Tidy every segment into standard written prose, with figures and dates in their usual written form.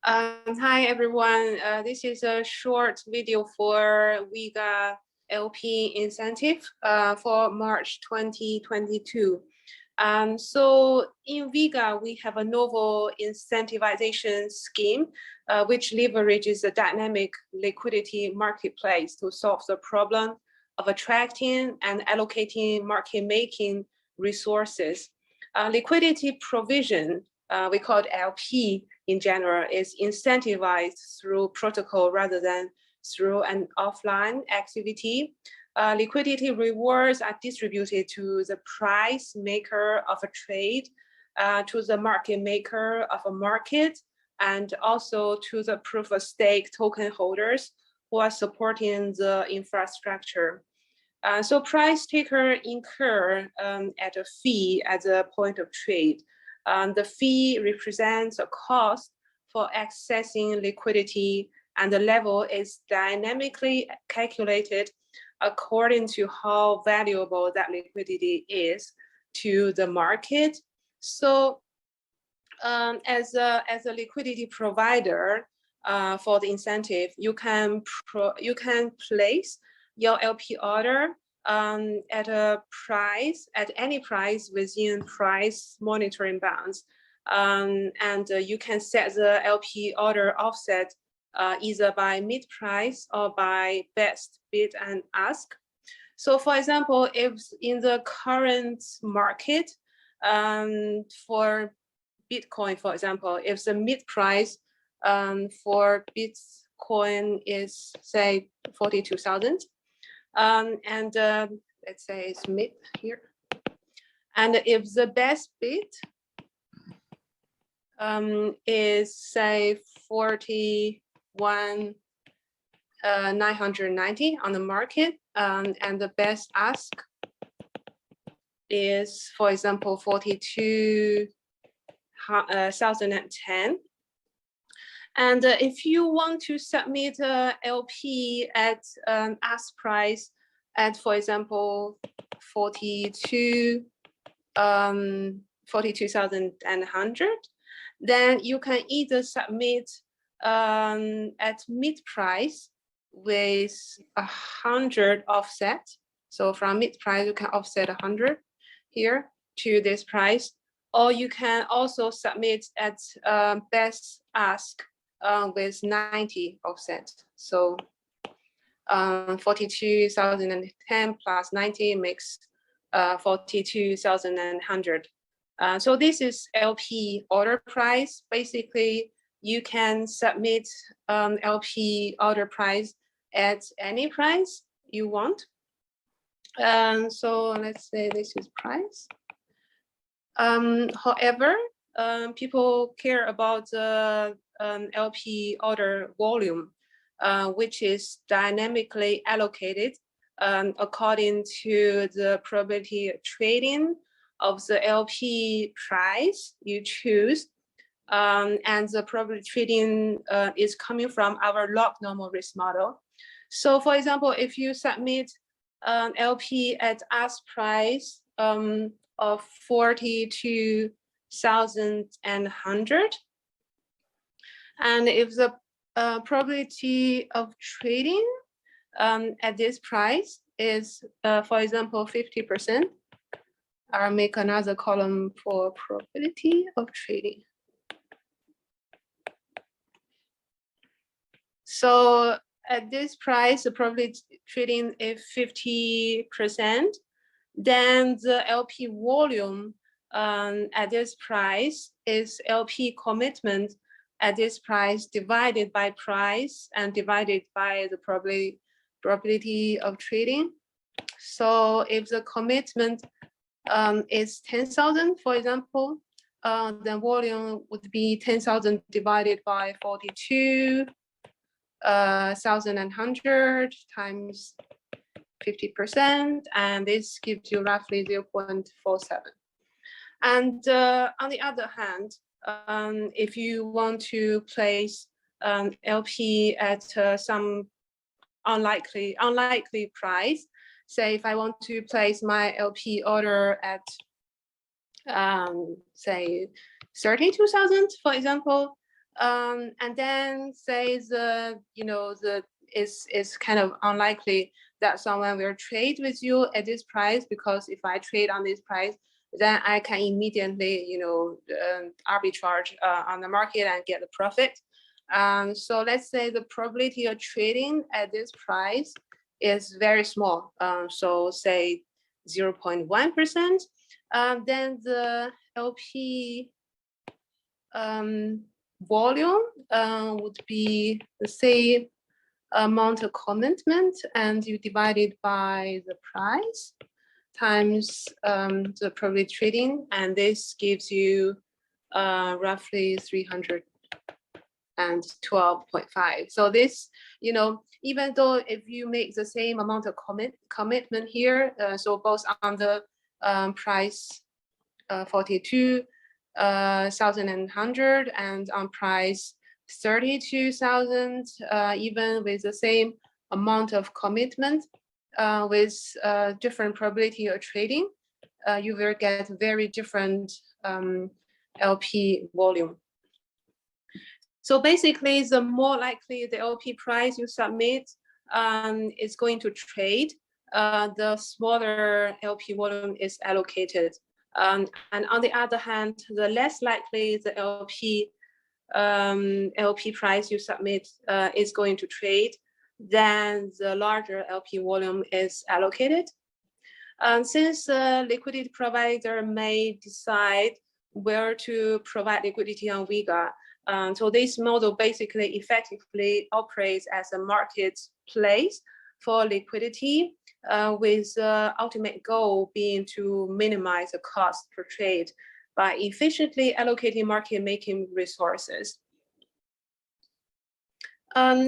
Hi everyone. This is a short video for WIGA LP incentive for March 2022. So in WIGA, we have a novel incentivization scheme which leverages a dynamic liquidity marketplace to solve the problem of attracting and allocating market-making resources. Liquidity provision, we call it LP in general, is incentivized through protocol rather than through an offline activity. Liquidity rewards are distributed to the price maker of a trade, to the market maker of a market, and also to the proof of stake token holders who are supporting the infrastructure. So price taker incur at a fee at the point of trade. The fee represents a cost for accessing liquidity, and the level is dynamically calculated according to how valuable that liquidity is to the market. So as a liquidity provider for the incentive, you can place your LP order at a price, at any price within price monitoring bounds. And you can set the LP order offset either by mid price or by best bid and ask. So for example, if in the current market for Bitcoin, for example, if the mid price for Bitcoin is say 42,000, and let's say it's mid here, and if the best bid is say 41,990 on the market, and the best ask is, for example, 42,010. And if you want to submit a LP at ask price at, for example, 42,100, then you can either submit at mid price with 100 offset. So from mid price, you can offset 100 here to this price, or you can also submit at best ask with 90 offset. So 42,010 plus 90 makes 42,100. So this is LP order price. Basically, you can submit LP order price at any price you want. So let's say this is price. However, people care about the LP order volume, which is dynamically allocated according to the probability of trading of the LP price you choose. And the probability trading is coming from our log normal risk model. So for example, if you submit LP at ask price of 42,100, and if the probability of trading at this price is, for example, 50%, I'll make another column for probability of trading. So at this price, the probability trading is 50%. Then the LP volume at this price is LP commitment at this price divided by price and divided by the probability of trading. So if the commitment is 10,000, for example, then volume would be 10,000 divided by 42,100 times 50%, and this gives you roughly 0.47. And on the other hand, if you want to place LP at some unlikely price, say if I want to place my LP order at say 32,000, for example, And then say it's kind of unlikely that someone will trade with you at this price, because if I trade on this price, then I can immediately arbitrage on the market and get the profit. So let's say the probability of trading at this price is very small. So say 0.1%. Then the LP volume would be the same amount of commitment, and you divide it by the price times the probability trading, and this gives you roughly 312.5. So this, even though if you make the same amount of commitment here, so both on the price 42,100 and on price 32,000, even with the same amount of commitment, with different probability of trading, you will get very different LP volume. So basically, the more likely the LP price you submit is going to trade, the smaller LP volume is allocated. And on the other hand, the less likely the LP price you submit is going to trade, then the larger LP volume is allocated. Since the liquidity provider may decide where to provide liquidity on Vega, so this model basically effectively operates as a marketplace for liquidity, with the ultimate goal being to minimize the cost per trade by efficiently allocating market-making resources.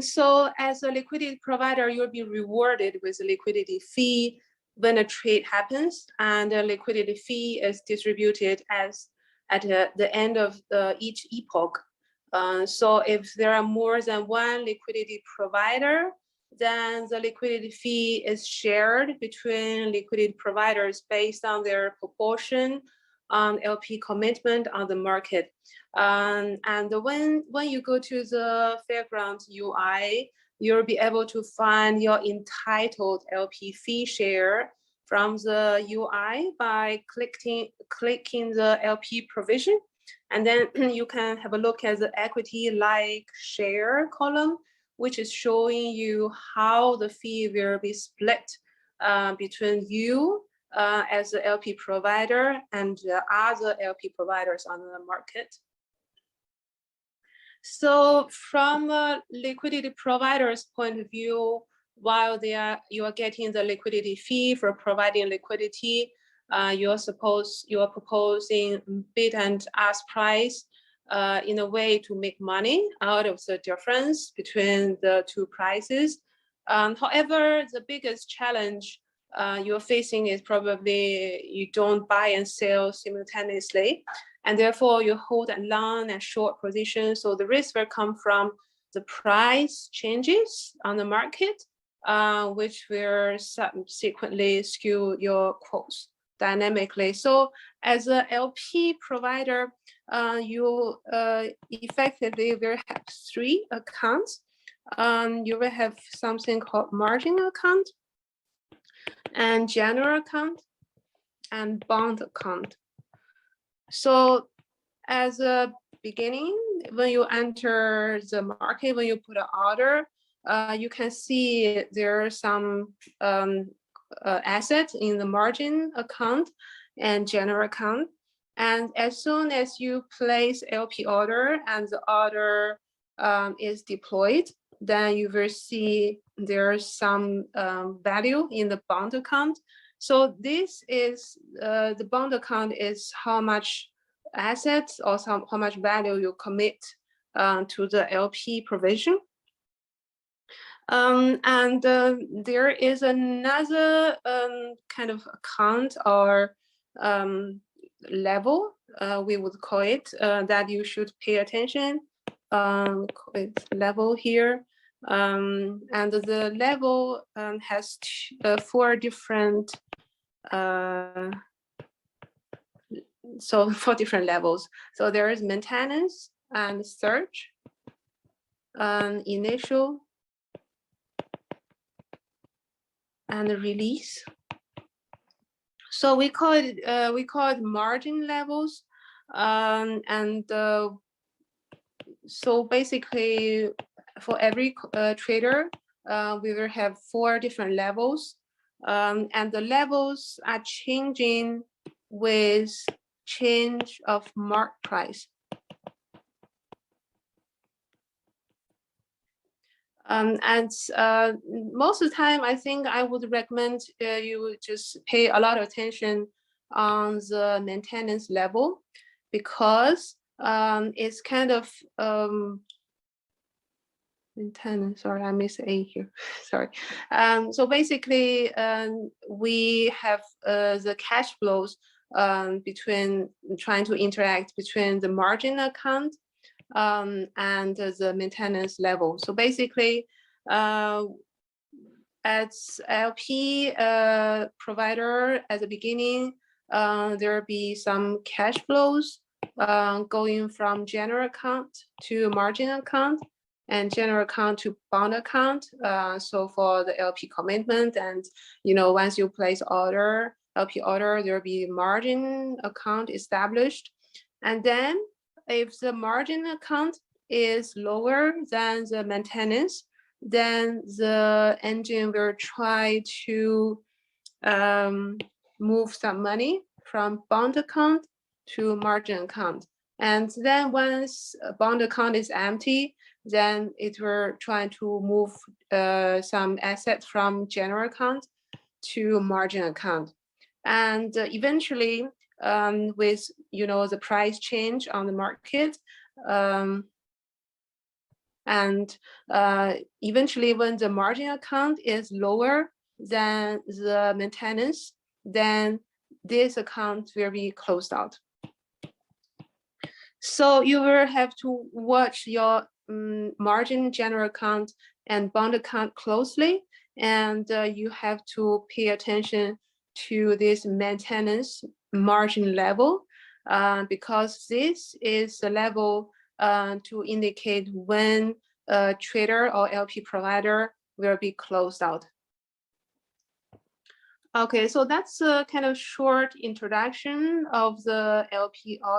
So as a liquidity provider, you'll be rewarded with a liquidity fee when a trade happens, and the liquidity fee is distributed at the end of each epoch. So if there are more than one liquidity provider, then the liquidity fee is shared between liquidity providers based on their proportion on LP commitment on the market. And when you go to the Fairground UI, you'll be able to find your entitled LP fee share from the UI by clicking the LP provision. And then you can have a look at the equity-like share column, which is showing you how the fee will be split between you as the LP provider and the other LP providers on the market. So from a liquidity provider's point of view, while you are getting the liquidity fee for providing liquidity, you are proposing bid and ask price in a way to make money out of the difference between the two prices. However, the biggest challenge you're facing is probably you don't buy and sell simultaneously, and therefore you hold a long and short position. So the risk will come from the price changes on the market, which will subsequently skew your quotes dynamically. So as a LP provider, you effectively will have three accounts. You will have something called margin account, and general account, and bond account. So as a beginning, when you enter the market, when you put an order, you can see there are some assets in the margin account and general account. And as soon as you place LP order and the order is deployed, then you will see there's some value in the bond account. So this is the bond account is how much assets or how much value you commit to the LP provision. And there is another kind of account or level, we would call it, that you should pay attention. It's level here. And the level has four different four different levels. So there is maintenance, and search, and initial, and release. So we call it margin levels, so basically for every trader, we will have 4 different levels, and the levels are changing with change of market price. And most of the time, I think I would recommend you just pay a lot of attention on the maintenance level, because it's kind of maintenance. Sorry, I missed A here. Sorry. So basically, we have the cash flows between trying to interact between the margin account and the maintenance level. So basically, as LP provider at the beginning, there will be some cash flows going from general account to margin account, and general account to bond account. So for the LP commitment, and once you place order, LP order, there will be margin account established, and then if the margin account is lower than the maintenance, then the engine will try to move some money from bond account to margin account. And then once a bond account is empty, then it will try to move some assets from general account to margin account. And eventually, with the price change on the market, and eventually when the margin account is lower than the maintenance, then this account will be closed out. So you will have to watch your margin, general account, and bond account closely, and you have to pay attention to this maintenance margin level, because this is the level to indicate when a trader or LP provider will be closed out. Okay, so that's a kind of short introduction of the LP order.